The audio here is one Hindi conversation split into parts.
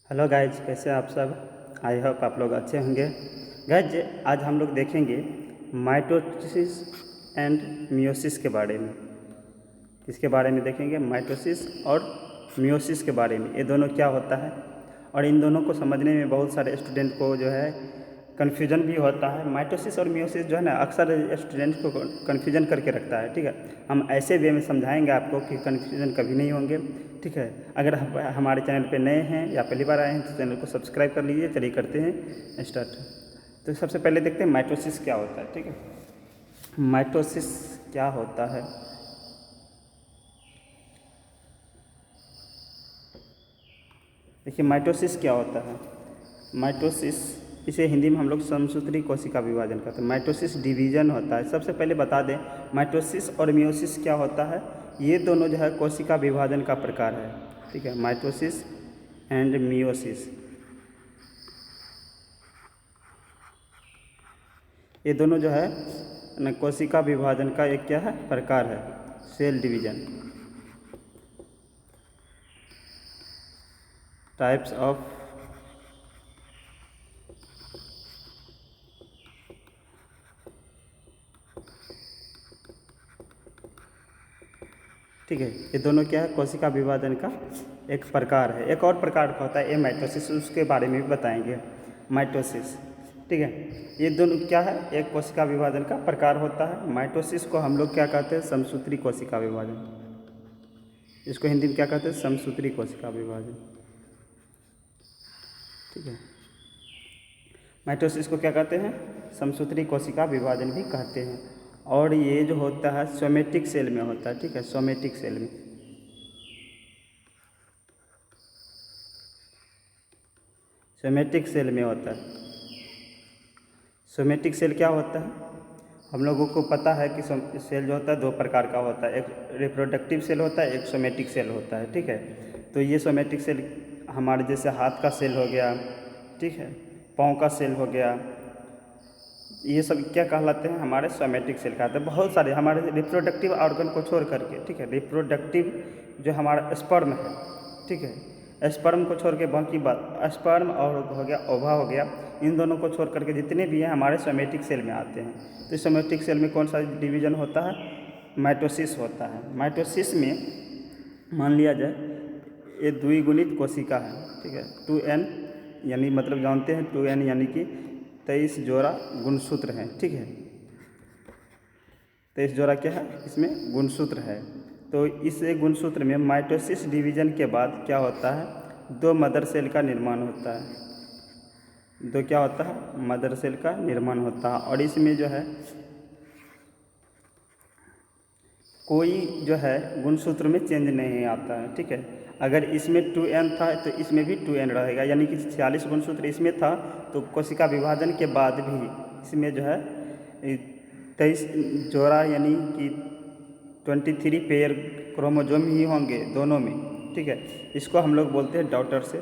हेलो गाइज, कैसे हैं आप सब। आई होप आप लोग अच्छे होंगे। गाइज, आज हम लोग देखेंगे माइटोसिस एंड मियोसिस के बारे में। इसके बारे में देखेंगे माइटोसिस और मियोसिस के बारे में, ये दोनों क्या होता है। और इन दोनों को समझने में बहुत सारे स्टूडेंट को जो है कन्फ्यूजन भी होता है। माइटोसिस और मियोसिस जो है ना, अक्सर स्टूडेंट को कन्फ्यूजन करके रखता है। ठीक है, हम ऐसे वे में समझाएंगे आपको कि कन्फ्यूजन कभी नहीं होंगे। ठीक है, अगर हमारे चैनल पे नए हैं या पहली बार आए हैं तो चैनल को सब्सक्राइब कर लीजिए। चलिए करते हैं स्टार्ट। तो सबसे पहले देखते हैं माइटोसिस क्या होता है। ठीक है, माइटोसिस क्या होता है। देखिए, माइटोसिस क्या होता है। माइटोसिस, इसे हिंदी में हम लोग समसूत्री कोशिका विभाजन कहते हैं। माइटोसिस डिवीजन होता है। सबसे पहले बता दें माइटोसिस और मियोसिस क्या होता है। ये दोनों जो है कोशिका विभाजन का प्रकार है। ठीक है, माइटोसिस एंड मियोसिस, ये दोनों जो है न कोशिका विभाजन का एक क्या है प्रकार है, सेल डिवीजन, टाइप्स ऑफ ठीक है, ये दोनों क्या है कोशिका विभाजन का एक प्रकार है। एक और प्रकार का होता है एमाइटोसिस, उसके बारे में भी बताएंगे। माइटोसिस, ठीक है, ये दोनों क्या है, एक कोशिका विभाजन का प्रकार होता है। माइटोसिस को हम लोग क्या कहते हैं, समसूत्री कोशिका विभाजन। इसको हिंदी में क्या कहते हैं, समसूत्री कोशिका विभाजन। ठीक है, माइटोसिस को क्या कहते हैं, समसूत्री कोशिका विभाजन भी कहते हैं। और ये जो होता है सोमेटिक सेल में होता है। ठीक है, सोमेटिक सेल में, सोमेटिक सेल में होता है। सोमेटिक सेल क्या होता है, हम लोगों को पता है कि सेल जो होता है दो प्रकार का होता है। एक रिप्रोडक्टिव सेल होता है, एक सोमेटिक सेल होता है। ठीक है, तो ये सोमेटिक सेल हमारे जैसे हाथ का सेल हो गया, ठीक है, पाँव का सेल हो गया, ये सब क्या कहलाते हैं, हमारे सोमेटिक सेल कहते हैं। बहुत सारे हमारे रिप्रोडक्टिव ऑर्गन को छोड़ करके, ठीक है, रिप्रोडक्टिव जो हमारा स्पर्म है, ठीक है, स्पर्म को छोड़ के बाकी बात, स्पर्म और हो गया ओवा हो गया, इन दोनों को छोड़ करके जितने भी हैं हमारे सोमेटिक सेल में आते हैं। तो सोमेटिक सेल में कौन सा डिवीजन होता है, माइटोसिस होता है। माइटोसिस में मान लिया जाए ये द्विगुणित कोशिका है। ठीक है, 2n यानी मतलब जानते हैं 2n यानी कि 23 जोड़ा गुणसूत्र हैं। ठीक है, 23 जोड़ा क्या है, इसमें गुणसूत्र है। तो इस गुणसूत्र में माइटोसिस डिवीजन के बाद क्या होता है, दो मदर सेल का निर्माण होता है। दो क्या होता है, मदर सेल का निर्माण होता है। और इसमें जो है कोई जो है गुणसूत्र में चेंज नहीं आता है। ठीक है, अगर इसमें 2n था तो इसमें भी 2n रहेगा, यानी कि 46 गुणसूत्र इसमें था, तो कोशिका विभाजन के बाद भी इसमें जो है 23 जोड़ा यानी कि 23 पेयर क्रोमोजोम ही होंगे दोनों में। ठीक है, इसको हम लोग बोलते हैं डॉटर सेल।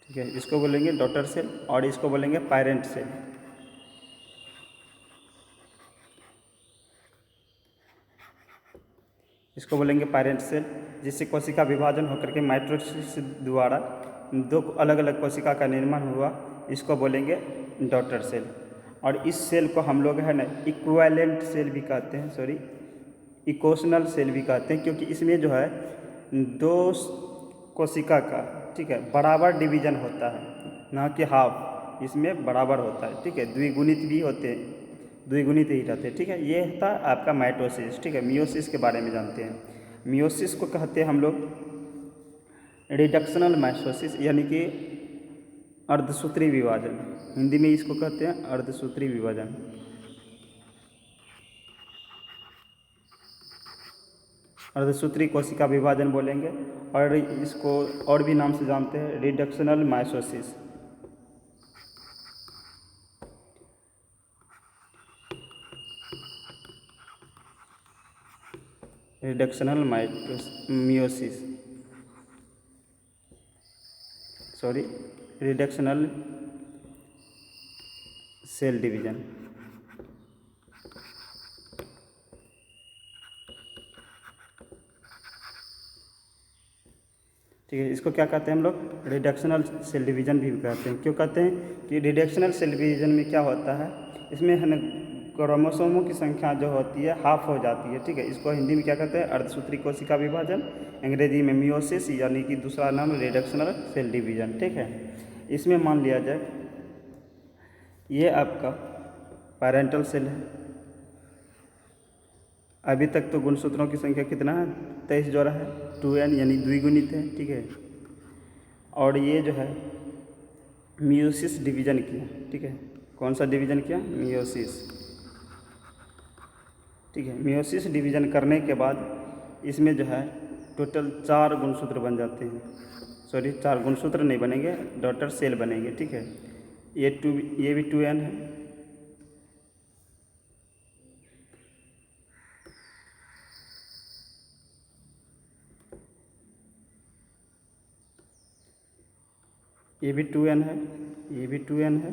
ठीक है, इसको बोलेंगे डॉटर सेल और इसको बोलेंगे पैरेंट सेल। इसको बोलेंगे पैरेंट सेल, जिससे कोशिका विभाजन होकर के माइटोसिस द्वारा दो अलग अलग कोशिका का निर्माण हुआ, इसको बोलेंगे डॉटर सेल। और इस सेल को हम लोग है ना इक्विवेलेंट सेल भी कहते हैं, सॉरी इकोसनल सेल भी कहते हैं, क्योंकि इसमें जो है दो कोशिका का, ठीक है, बराबर डिवीजन होता है, ना कि हाफ, इसमें बराबर होता है। ठीक है, द्विगुणित भी होते हैं, द्विगुणित ही रहते हैं। ठीक है, ये था आपका माइटोसिस। ठीक है, मियोसिस के बारे में जानते हैं। मियोसिस को कहते हैं हम लोग रिडक्शनल माइटोसिस, यानी कि अर्धसूत्री विभाजन। हिंदी में इसको कहते हैं अर्धसूत्री विभाजन। अर्धसूत्री कोशिका विभाजन बोलेंगे, और इसको और भी नाम से जानते हैं reductional mitosis. Reductional meiosis, sorry reductional cell division. ठीक है। इसको क्या कहते हैं हम लोग, रिडक्शनल सेल डिवीज़न भी कहते हैं। क्यों कहते हैं कि रिडक्शनल सेल डिवीज़न में क्या होता है, इसमें है ना क्रोमोसोमों की संख्या जो होती है हाफ हो जाती है। ठीक है। इसको हिंदी में क्या कहते हैं, अर्धसूत्री कोशिका विभाजन, अंग्रेजी में मियोसिस, यानी कि दूसरा नाम रिडक्शनल सेल डिवीज़न। ठीक है। इसमें मान लिया जाए ये आपका पैरेंटल सेल है। अभी तक तो गुणसूत्रों की संख्या कितना है, 23 जोड़ा है, 2n यानी द्विगुणित है। ठीक है। और ये जो है मियोसिस डिवीज़न किया। ठीक है। कौन सा डिवीज़न किया, मियोसिस। ठीक है। मियोसिस डिवीज़न करने के बाद इसमें जो है टोटल 4 गुणसूत्र बन जाते हैं। सॉरी, 4 गुणसूत्र नहीं बनेंगे, डॉटर सेल बनेंगे। ठीक है। ये भी 2n है। ये भी 2n है, ये भी 2n है।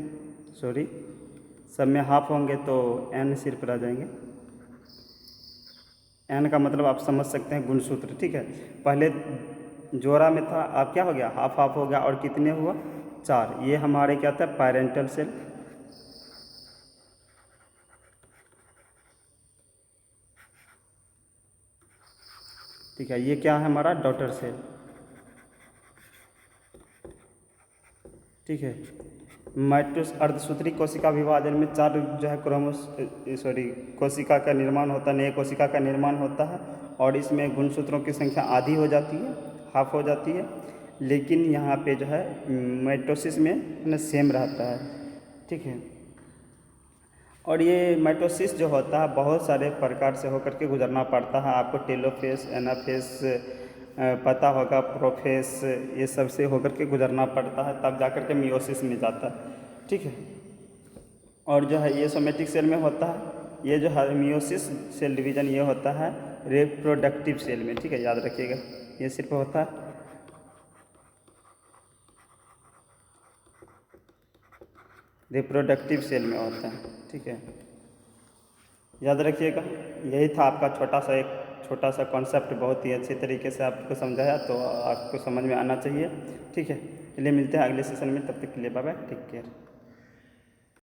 सॉरी, सब में हाफ होंगे तो n सिर्फ रह जाएंगे। n का मतलब आप समझ सकते हैं, गुणसूत्र। ठीक है। पहले जोड़ा में था, अब क्या हो गया, हाफ हाफ हो गया, और कितने हुआ, 4। ये हमारे क्या था, पैरेंटल सेल। ठीक है। ये क्या है हमारा, डॉटर सेल। ठीक है। माइटोस अर्धसूत्री कोशिका विभाजन में 4 जो है कोशिका का निर्माण होता है, नए कोशिका का निर्माण होता है, और इसमें गुणसूत्रों की संख्या आधी हो जाती है, हाफ हो जाती है। लेकिन यहाँ पे जो है माइटोसिस में ना सेम रहता है। ठीक है। और ये माइटोसिस जो होता है बहुत सारे प्रकार से होकर के गुजरना पड़ता है। आपको टेलोफेस, एनाफेस पता होगा, प्रोफेस, ये सब से होकर के गुजरना पड़ता है, तब जा कर के मियोसिस में जाता है। ठीक है। और जो है ये सोमेटिक सेल में होता है, ये जो है मियोसिस सेल डिवीज़न ये होता है रिप्रोडक्टिव सेल में। ठीक है, याद रखिएगा, ये सिर्फ होता है रिप्रोडक्टिव सेल में होता है। ठीक है, याद रखिएगा। यही था आपका छोटा सा कॉन्सेप्ट, बहुत ही अच्छे तरीके से आपको समझाया, तो आपको समझ में आना चाहिए। ठीक है। चलिए मिलते हैं अगले सेशन में, तब तक के लिए बाय बाय, टेक केयर।